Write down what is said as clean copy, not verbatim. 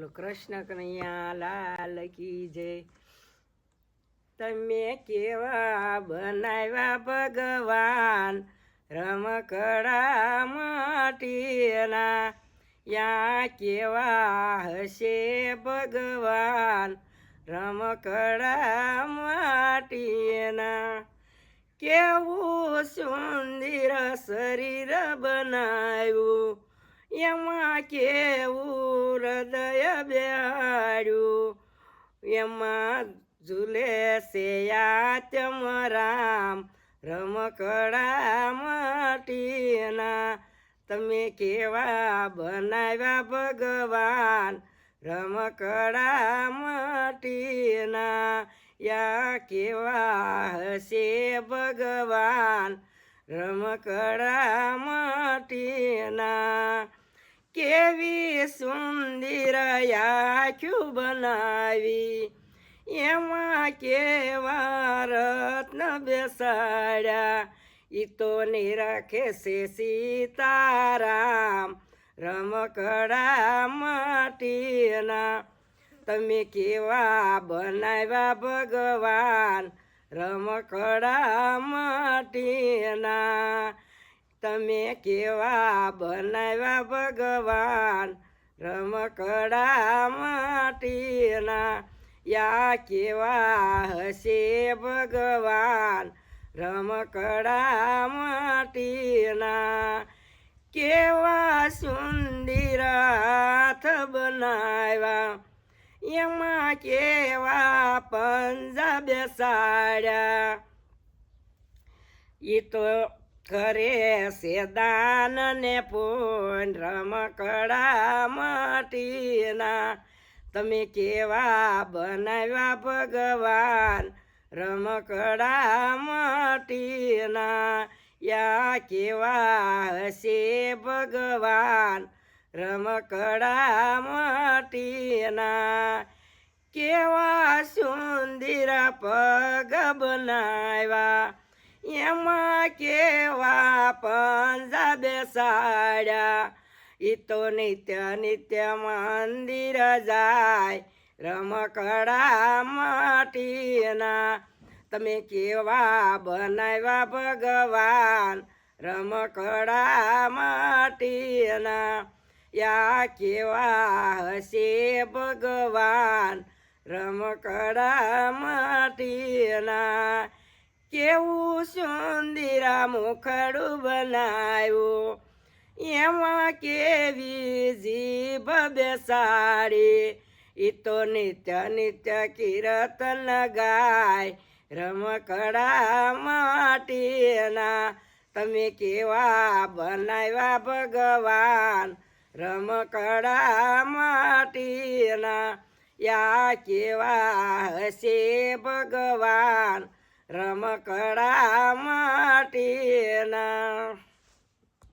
બોલો કૃષ્ણ કનૈયા લાલ કી જય. તમે કેવા બનાવ્યા ભગવાન રમકડા માટીના, યા કેવા હશે ભગવાન રમકડા માટીના. કેવું સુંદર શરીર બનાવ્યું, એમાં કેવું હૃદય બેહાડ્યું, એમાં ઝૂલે છે આત્મ રામ રમકડા માટીના. તમે કેવા બનાવ્યા ભગવાન રમકડા માટીના, યા કેવા હશે ભગવાન રમકડા માટીના. કેવી સુંદર આંખ્યું બનાવી, એમાં કેવા રત્ન બેસાડ્યા, ઈ તો નિરખે છે સીતારામ રમકડા માટીના. તમે કેવા બનાવ્યા ભગવાન રમકડા માટીના. તમે કેવા બનાવ્યા ભગવાન રમકડા માટીના, યા કેવા હશે ભગવાન રમકડા માટીના. કેવા સુંદર હાથ બનાવ્યા, એમાં કેવા પંજા બેસાડ્યા, ઈ તો કરે છે દાન ને પૂન રમકડા માટીના. તમે કેવા બનાવ્યા ભગવાન રમકડા માટીના, યા કેવા હશે ભગવાન રમકડા માટીના. કેવા સુંદર પગ બનાવ્યા, એમાં કેવા પંજા બેસાડ્યા, ઈ તો નિત્ય નિત્ય મંદિર જાય રમકડા માટીના. તમે કેવા બનાવ્યા ભગવાન રમકડા માટીના, યા કેવા હશે ભગવાન રમકડા માટીના. કેવું સુંદર મુખડું બનાવ્યું, એમાં કેવી જીભ બેસાડી, ઈ તો નિત્ય નિત્ય કીર્તન ગાય રમકડા માટીના. તમે કેવા બનાવ્યા ભગવાન રમકડા માટીના, યા કેવા હશે ભગવાન રમકડા માટીના.